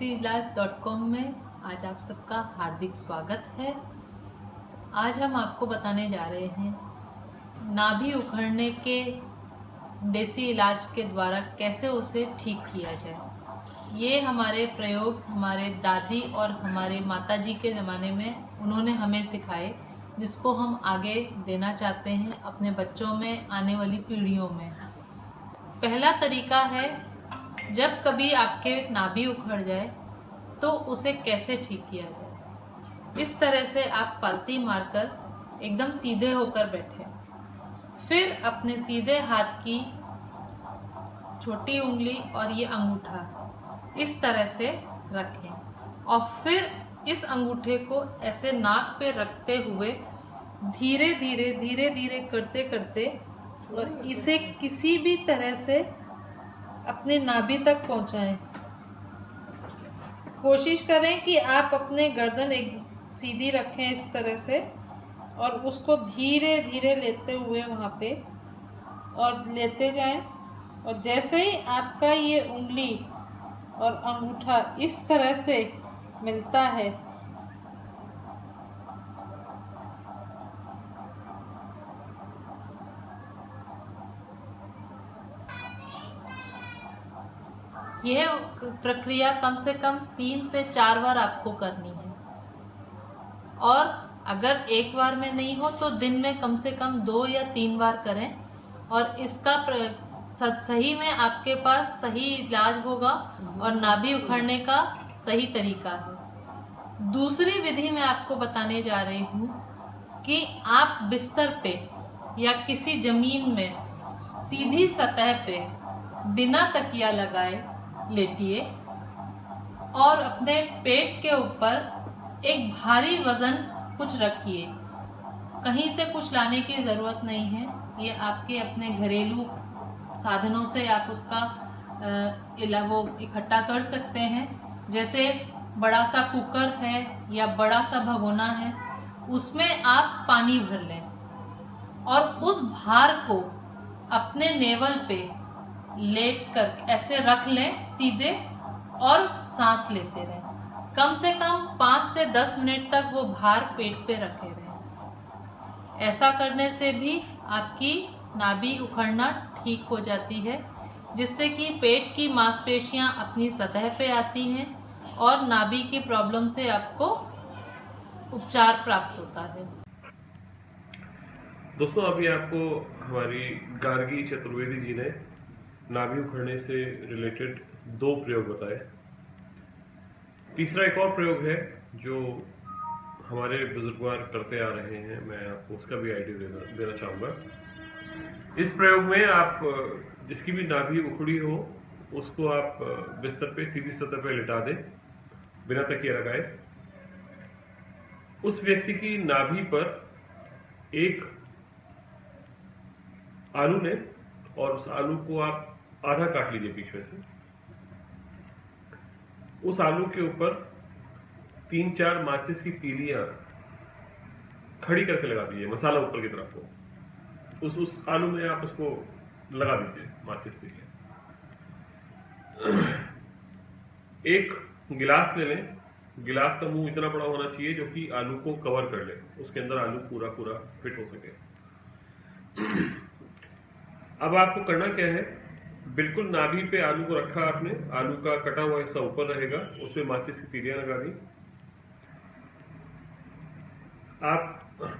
desailaaj.com में आज आप सबका हार्दिक स्वागत है। आज हम आपको बताने जा रहे हैं नाभि उखड़ने के देसी इलाज के द्वारा कैसे उसे ठीक किया जाए। ये हमारे प्रयोग हमारे दादी और हमारे माताजी के ज़माने में उन्होंने हमें सिखाए, जिसको हम आगे देना चाहते हैं अपने बच्चों में, आने वाली पीढ़ियों में। पहला तरीका है, जब कभी आपके नाभि उखड़ जाए तो उसे कैसे ठीक किया जाए। इस तरह से आप पालती मारकर एकदम सीधे होकर बैठे, फिर अपने सीधे हाथ की छोटी उंगली और ये अंगूठा इस तरह से रखें और फिर इस अंगूठे को ऐसे नाक पे रखते हुए धीरे धीरे करते करते और इसे किसी भी तरह से अपने नाभि तक पहुंचाएं। कोशिश करें कि आप अपने गर्दन एक सीधी रखें इस तरह से और उसको धीरे धीरे लेते हुए वहाँ पे और लेते जाएं। और जैसे ही आपका ये उंगली और अंगूठा इस तरह से मिलता है, यह प्रक्रिया कम से कम 3 से 4 बार आपको करनी है। और अगर एक बार में नहीं हो तो दिन में कम से कम 2 या 3 बार करें और इसका सही में आपके पास सही इलाज होगा और नाभि उखड़ने का सही तरीका है। दूसरी विधि मैं आपको बताने जा रही हूँ कि आप बिस्तर पे या किसी जमीन में सीधी सतह पे बिना तकिया लगाए लेटिए और अपने पेट के ऊपर एक भारी वजन कुछ रखिए। कहीं से कुछ लाने की ज़रूरत नहीं है, ये आपके अपने घरेलू साधनों से आप उसका वो इकट्ठा कर सकते हैं। जैसे बड़ा सा कुकर है या बड़ा सा भगोना है, उसमें आप पानी भर लें और उस भार को अपने नेवल पे लेट कर ऐसे रख लें सीधे और सांस लेते रहें। कम से कम 5 से 10 मिनट तक वो भार पेट पे रखे रहें। ऐसा करने से भी आपकी नाभि उखड़ना ठीक हो जाती है, जिससे कि पेट की मांसपेशियां अपनी सतह पे आती हैं और नाभि की प्रॉब्लम से आपको उपचार प्राप्त होता है। दोस्तों, अभी आपको हमारी गार्गी चतुर्वेदी जी ने नाभि उखड़ने से रिलेटेड 2 प्रयोग बताए। तीसरा एक और प्रयोग है जो हमारे बुजुर्गवार करते आ रहे हैं, मैं आपको उसका भी आइडिया देना चाहूँगा। इस प्रयोग में आप जिसकी भी नाभि उखड़ी हो उसको आप बिस्तर पे सीधी सतह पे लिटा दें बिना तकिया लगाए। उस व्यक्ति की नाभि पर एक आलू लें और उस आलू को आप आधा काट लीजिए बीच में से। उस आलू के ऊपर 3-4 माचिस की तीलियां खड़ी करके लगा दीजिए, मसाला ऊपर की तरफ हो। उस आलू में आप उसको लगा दीजिए माचिस तीलियां। एक गिलास ले लें। गिलास का मुंह इतना बड़ा होना चाहिए जो कि आलू को कवर कर ले, उसके अंदर आलू पूरा फिट हो सके। अब आपको करना क्या है, बिल्कुल नाभि पे आलू को रखा आपने, आलू का कटा हुआ हिस्सा ऊपर रहेगा, उसमें माचिस की तीलियां लगा दी। आप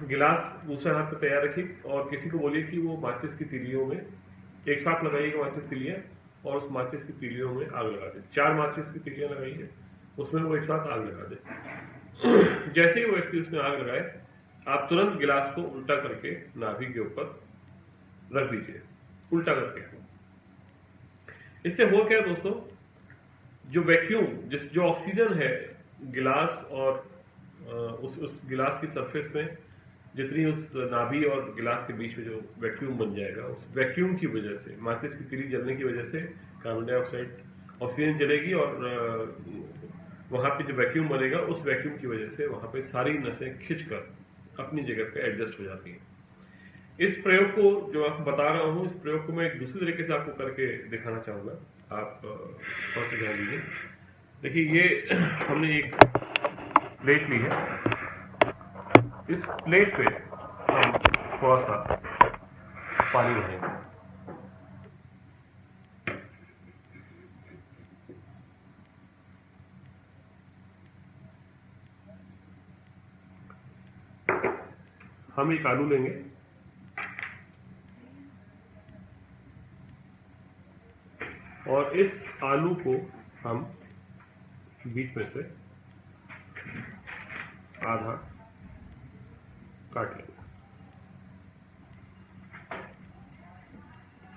गिलास दूसरे हाथ पे तैयार रखिए और किसी को बोलिए कि वो माचिस की तीलियों में एक साथ लगाइएगा माचिस तीलियां और उस माचिस की तीलियों में आग लगा दे। 4 माचिस की तीलियां लगाइए, उसमें वो एक साथ आग लगा दे। जैसे ही वो व्यक्ति उसमें आग लगाए, आप तुरंत गिलास को उल्टा करके नाभि के ऊपर रख दीजिए, उल्टा करके। इससे हो क्या दोस्तों, जो वैक्यूम जो ऑक्सीजन है गिलास और उस गिलास की सरफेस में जितनी उस नाभि और गिलास के बीच में जो वैक्यूम बन जाएगा, उस वैक्यूम की वजह से, माचिस की तीली जलने की वजह से कार्बन डाइऑक्साइड ऑक्सीजन चलेगी और वहाँ पे जो वैक्यूम बनेगा उस वैक्यूम की वजह से वहाँ पे सारी नसें खिंचकर अपनी जगह पे एडजस्ट हो जाती हैं। इस प्रयोग को जो आपको बता रहा हूँ, इस प्रयोग को मैं एक दूसरे तरीके से आपको करके दिखाना चाहूँगा। आप थोड़ा सा ध्यान दीजिए। देखिए ये हमने एक प्लेट ली है, इस प्लेट पे हम थोड़ा सा पानी भरेंगे। हम एक आलू लेंगे, और इस आलू को हम बीच में से आधा काट लेंगे।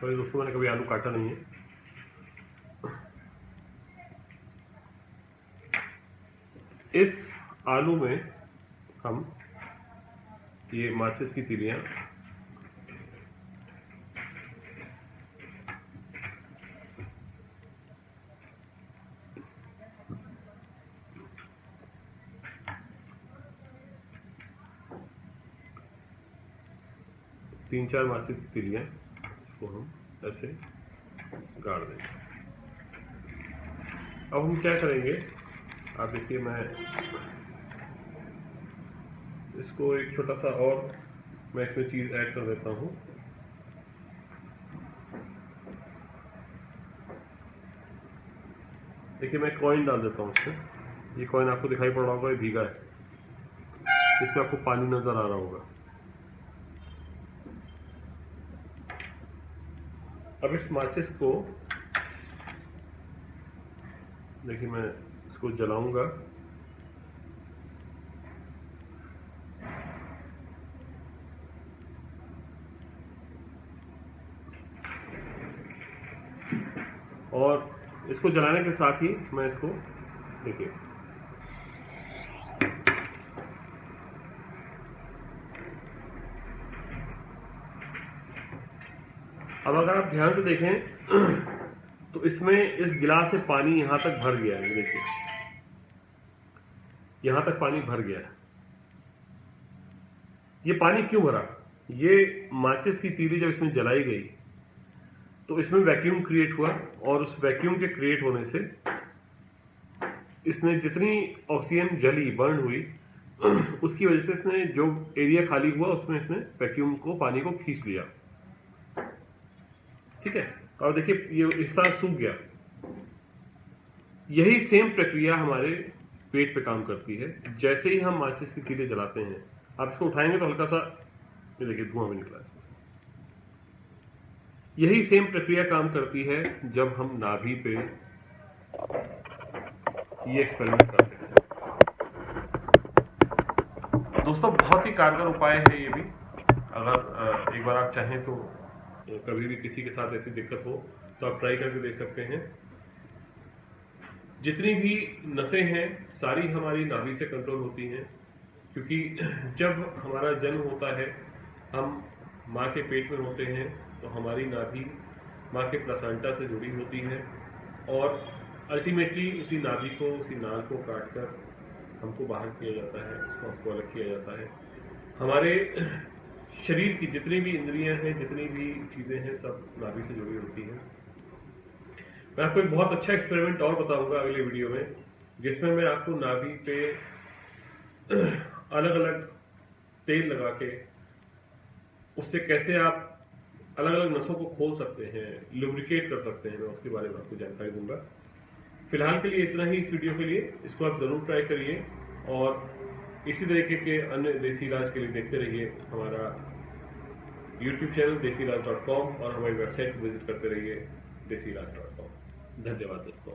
सॉरी दोस्तों, मैंने कभी आलू काटा नहीं है। इस आलू में हम ये माचिस की तीलियां तीन चार माचिस की तीलियां इसको हम ऐसे गाड़ देंगे। अब हम क्या करेंगे, आप देखिए मैं इसको एक छोटा सा और मैं इसमें चीज़ ऐड कर देता हूँ। देखिए मैं कॉइन डाल देता हूँ इसमें। ये कॉइन आपको दिखाई पड़ रहा होगा, ये भीगा है, इसमें आपको पानी नज़र आ रहा होगा। अब इस माचिस को देखिए मैं इसको जलाऊंगा, और इसको जलाने के साथ ही मैं इसको देखिए अब अगर आप ध्यान से देखें तो इसमें इस गिलास से पानी यहां तक भर गया है। देखिए यहां तक पानी भर गया है। ये पानी क्यों भरा? ये माचिस की तीली जब इसमें जलाई गई तो इसमें वैक्यूम क्रिएट हुआ, और उस वैक्यूम के क्रिएट होने से इसने जितनी ऑक्सीजन जली बर्न हुई उसकी वजह से इसने जो एरिया खाली हुआ उसमें इसने वैक्यूम को, पानी को खींच लिया। ठीक है, और देखिए ये हिस्सा सूख गया। यही सेम प्रक्रिया हमारे पेट पे काम करती है। जैसे ही हम माचिस की तीली जलाते हैं, आप इसको उठाएंगे तो हल्का सा ये देखिए धुआं भी निकला इसमें। यही सेम प्रक्रिया काम करती है जब हम नाभि पे ये एक्सपेरिमेंट करते हैं। दोस्तों बहुत ही कारगर उपाय है ये भी। अगर एक बार आप चाहें तो कभी भी किसी के साथ ऐसी दिक्कत हो तो आप ट्राई करके देख सकते हैं। जितनी भी नसें हैं सारी हमारी नाभि से कंट्रोल होती हैं, क्योंकि जब हमारा जन्म होता है हम माँ के पेट में होते हैं तो हमारी नाभि माँ के प्लासेंटा से जुड़ी होती है, और अल्टीमेटली उसी नाभि को, उसी नाल को काट कर हमको बाहर किया जाता है, उसको हमको अलग किया जाता है। हमारे शरीर की जितनी भी इंद्रियां हैं, जितनी भी चीज़ें हैं, सब नाभि से जुड़ी होती हैं। मैं आपको एक बहुत अच्छा एक्सपेरिमेंट और बताऊंगा अगले वीडियो में, जिसमें मैं आपको नाभि पे अलग अलग तेल लगा के उससे कैसे आप अलग अलग नसों को खोल सकते हैं, लुब्रिकेट कर सकते हैं, मैं उसके बारे में आपको जानकारी दूंगा। फिलहाल के लिए इतना ही इस वीडियो के लिए। इसको आप ज़रूर ट्राई करिए, और इसी तरीके के अन्य देसी इलाज के लिए देखते रहिए हमारा YouTube चैनल desilaaj.com, और हमारी वेबसाइट को विजिट करते रहिए desilaaj.com। धन्यवाद दोस्तों।